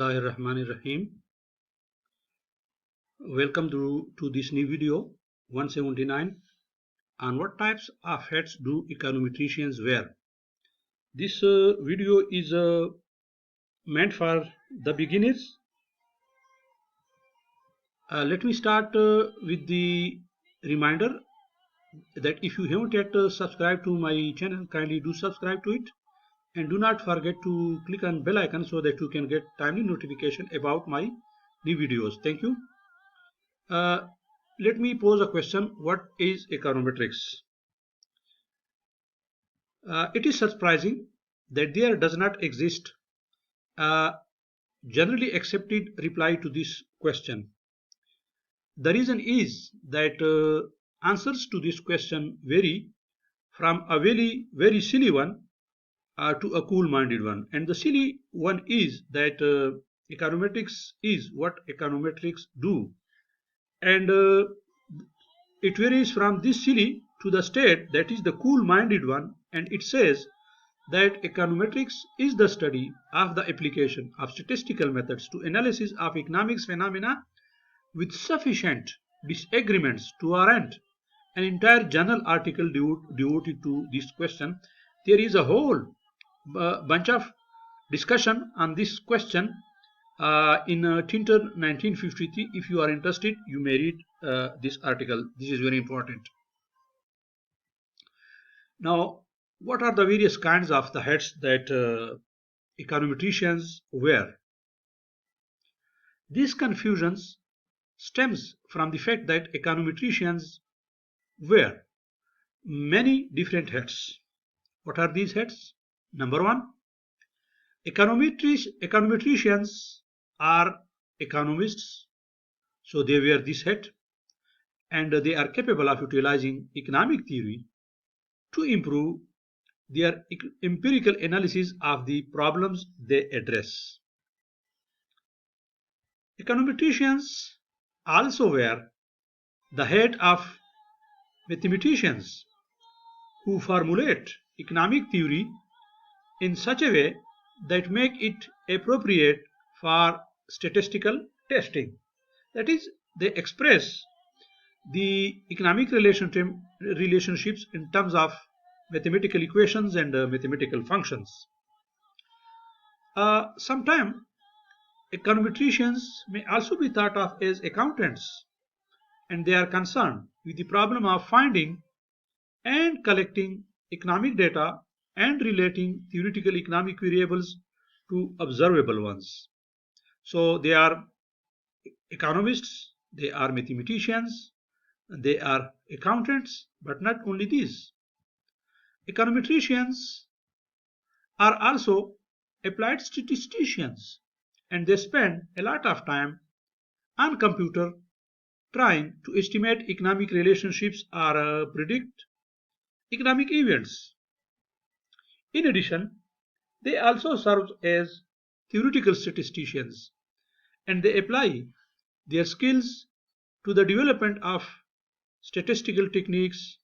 Bismillahirrahmanirrahim. Welcome to this new video 179 on what types of hats do econometricians wear. This video is meant for the beginners. Let me start with the reminder that if you haven't yet subscribed to my channel, kindly do subscribe to it, and do not forget to click on bell icon so that you can get timely notification about my new videos. Thank you. Uh, Let me pose a question. What is econometrics? It is surprising that there does not exist a generally accepted reply to this question. The reason is that answers to this question vary from a very silly one to a cool-minded one. And the silly one is that econometrics is what econometrics do. And it varies from this silly to the state that is the cool-minded one, and it says that econometrics is the study of the application of statistical methods to analysis of economics phenomena with sufficient disagreements to warrant an entire journal article devoted to this question. There is a whole bunch of discussion on this question in Tinter 1953. If you are interested, you may read this article. This is very important. Now, what are the various kinds of the hats that econometricians wear? These confusions stems from the fact that econometricians wear many different hats. What are these hats? Number one, econometricians are economists, so they wear this hat, and they are capable of utilizing economic theory to improve their empirical analysis of the problems they address. Econometricians also wear the hat of mathematicians who formulate economic theory in such a way that make it appropriate for statistical testing. That is, they express the economic relationships in terms of mathematical equations and mathematical functions. Sometimes econometricians may also be thought of as accountants, and they are concerned with the problem of finding and collecting economic data and relating theoretical economic variables to observable ones. So they are economists, they are mathematicians, they are accountants, but not only these. Econometricians are also applied statisticians, and they spend a lot of time on computer trying to estimate economic relationships or predict economic events. In addition, they also serve as theoretical statisticians, and they apply their skills to the development of statistical techniques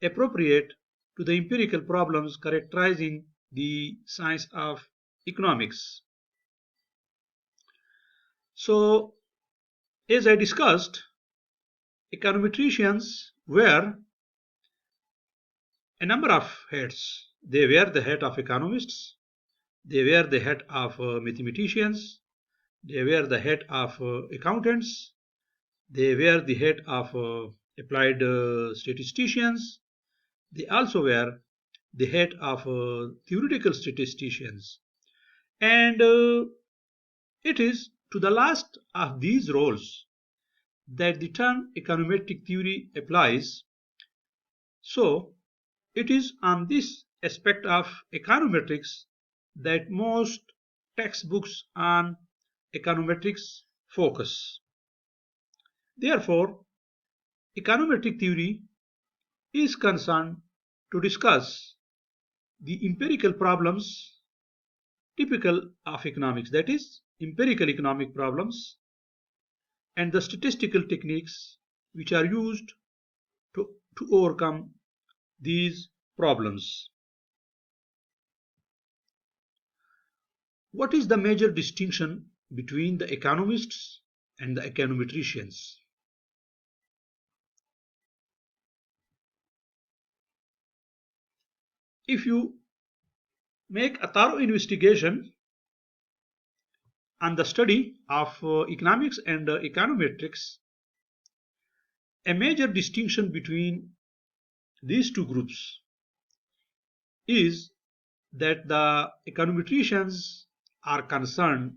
appropriate to the empirical problems characterizing the science of economics. So, as I discussed, econometricians wear a number of hats. They wear the hat of economists, they wear the hat of mathematicians, they wear the hat of accountants, they wear the hat of applied statisticians, they also wear the hat of theoretical statisticians. And it is to the last of these roles that the term econometric theory applies. So, it is on this aspect of econometrics that most textbooks on econometrics focus. Therefore, econometric theory is concerned to discuss the empirical problems typical of economics, that is, empirical economic problems, and the statistical techniques which are used to overcome these problems. What is the major distinction between the economists and the econometricians. If you make a thorough investigation on the study of economics and econometrics, a major distinction between these two groups is that the econometricians are concerned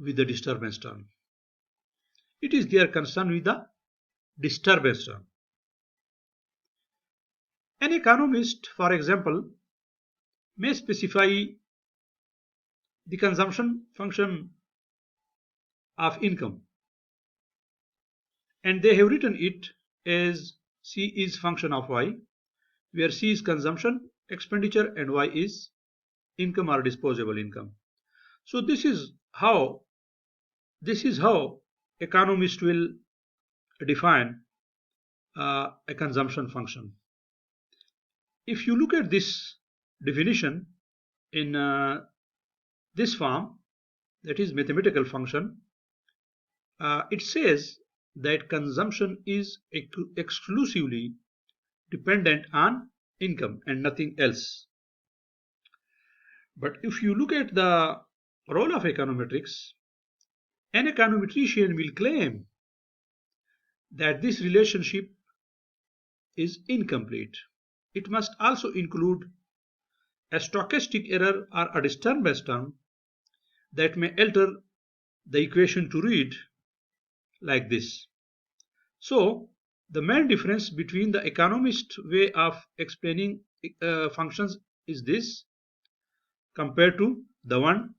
with the disturbance term. It is their concern with the disturbance term. An economist, for example, may specify the consumption function of income, and they have written it as C is function of Y, where C is consumption expenditure and Y is income or disposable income. So this is how economists will define a consumption function. If you look at this definition in this form, that is mathematical function, it says that consumption is exclusively dependent on income and nothing else. But if you look at the role of econometrics, an econometrician will claim that this relationship is incomplete. It must also include a stochastic error or a disturbance term that may alter the equation to read like this. So the main difference between the economist way of explaining functions is this compared to the one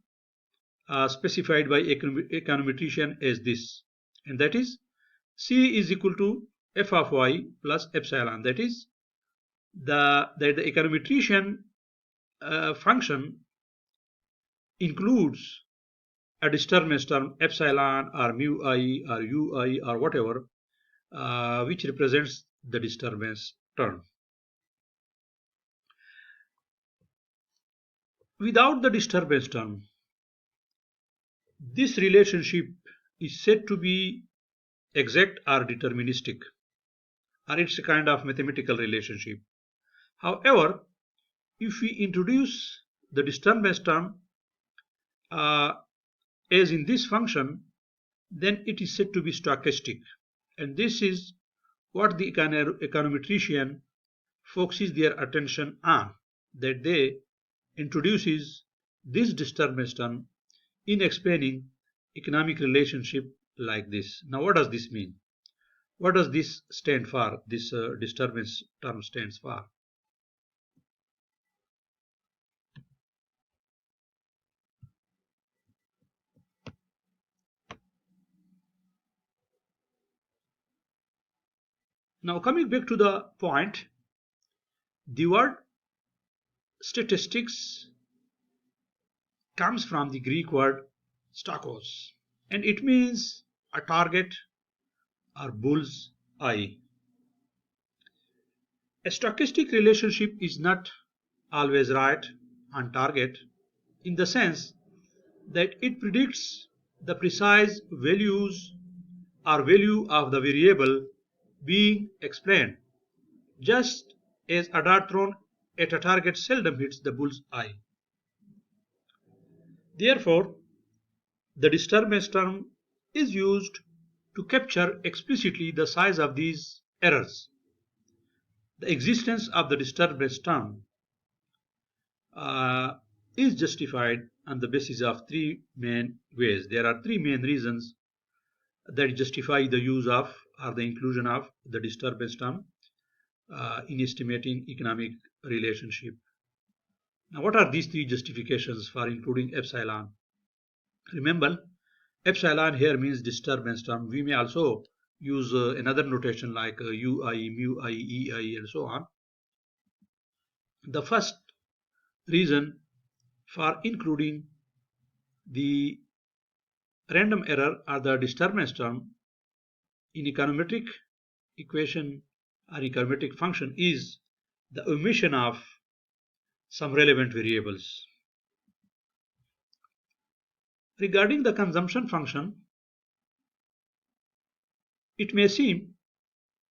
specified by econometrician as this, and that is C is equal to f of y plus epsilon. That is the econometrician function includes a disturbance term epsilon or mu I or ui or whatever, which represents the disturbance term. Without the disturbance term, this relationship is said to be exact or deterministic, or it's a kind of mathematical relationship. However, if we introduce the disturbance term as in this function, then it is said to be stochastic, and this is what the econometrician focuses their attention on, that they introduces this disturbance term in explaining economic relationship like this. Now what does this mean? What does this stand for? This disturbance term stands for. Now coming back to the point, the word statistics comes from the Greek word stachos, and it means a target or bull's eye. A stochastic relationship is not always right on target in the sense that it predicts the precise values or value of the variable being explained, just as a dart thrown at a target seldom hits the bull's eye. Therefore, the disturbance term is used to capture explicitly the size of these errors. The existence of the disturbance term is justified on the basis of three main ways. There are three main reasons that justify the use of or the inclusion of the disturbance term in estimating economic relationship. Now, what are these three justifications for including epsilon? Remember, epsilon here means disturbance term. We may also use another notation like ui, mu I, ei, and so on. The first reason for including the random error or the disturbance term in econometric equation or econometric function is the omission of some relevant variables. Regarding the consumption function, it may seem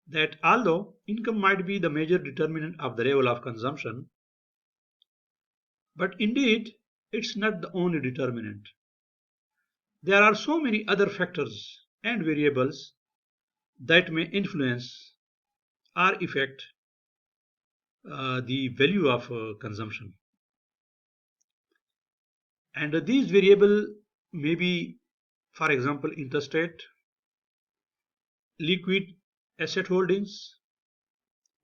that although income might be the major determinant of the level of consumption, but indeed it's not the only determinant. There are so many other factors and variables that may influence or affect the value of consumption. And these variables may be, for example, interest rate, liquid asset holdings,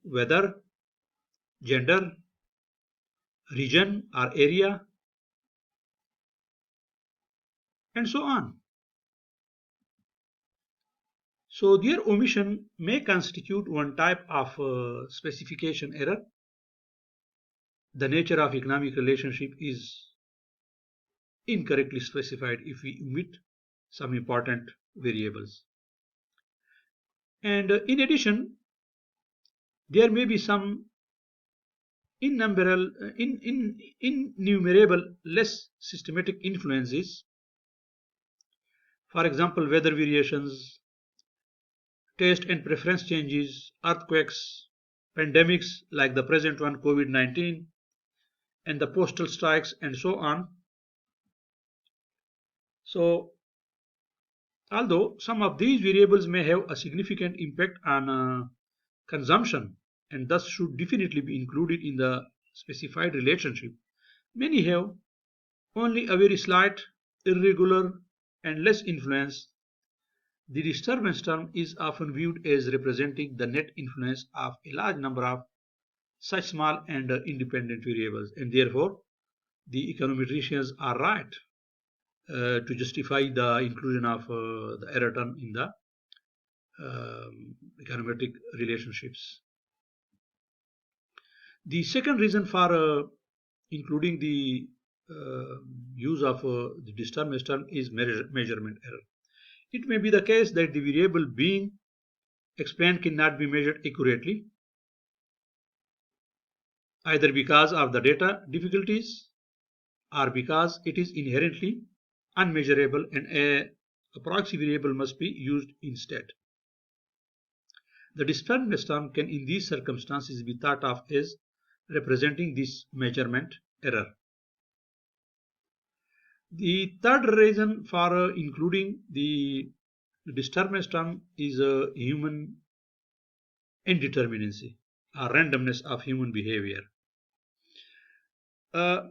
weather, gender, region or area, and so on. So their omission may constitute one type of specification error. The nature of economic relationship is incorrectly specified if we omit some important variables. And in addition, there may be some innumerable less systematic influences. For example, weather variations, taste and preference changes, earthquakes, pandemics like the present one, COVID-19, and the postal strikes, and so on. So, although some of these variables may have a significant impact on consumption and thus should definitely be included in the specified relationship, many have only a very slight, irregular, and less influence. The disturbance term is often viewed as representing the net influence of a large number of such small and independent variables, and therefore the econometricians are right to justify the inclusion of the error term in the econometric relationships. The second reason for including the use of the disturbance term is measurement error. It may be the case that the variable being explained cannot be measured accurately, either because of the data difficulties or because it is inherently unmeasurable and a proxy variable must be used instead. The disturbance term can in these circumstances be thought of as representing this measurement error. The third reason for including the disturbance term is human indeterminacy or randomness of human behavior.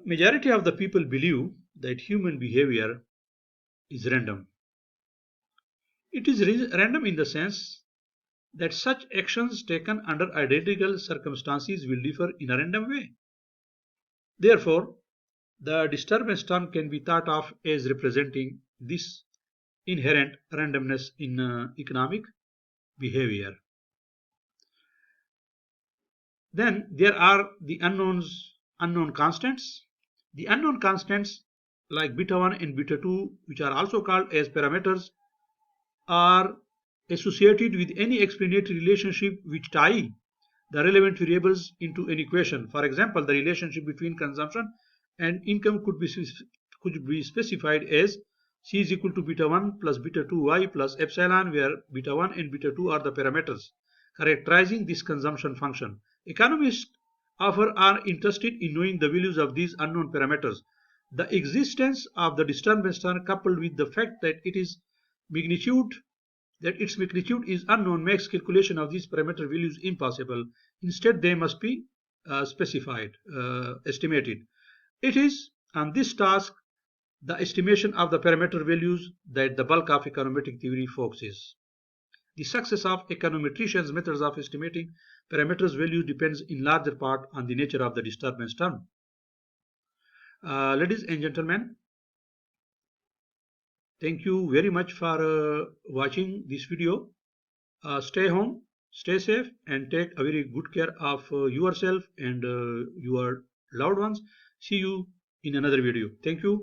Majority of the people believe that human behavior is random. It is random in the sense that such actions taken under identical circumstances will differ in a random way. Therefore, the disturbance term can be thought of as representing this inherent randomness in economic behavior. Then there are the unknown constants. The unknown constants like beta 1 and beta 2, which are also called as parameters, are associated with any explanatory relationship which tie the relevant variables into an equation. For example, the relationship between consumption and income could be specified as C is equal to beta 1 plus beta 2y plus epsilon, where beta 1 and beta 2 are the parameters characterizing this consumption function. Economists often are interested in knowing the values of these unknown parameters. The existence of the disturbance term coupled with the fact that its magnitude is unknown makes calculation of these parameter values impossible. Instead, they must be estimated. It is on this task, the estimation of the parameter values, that the bulk of econometric theory focuses. The success of econometricians' methods of estimating parameters value depends in larger part on the nature of the disturbance term. Ladies and gentlemen, thank you very much for watching this video. Stay home, stay safe, and take a very good care of yourself and your loved ones. See you in another video. Thank you.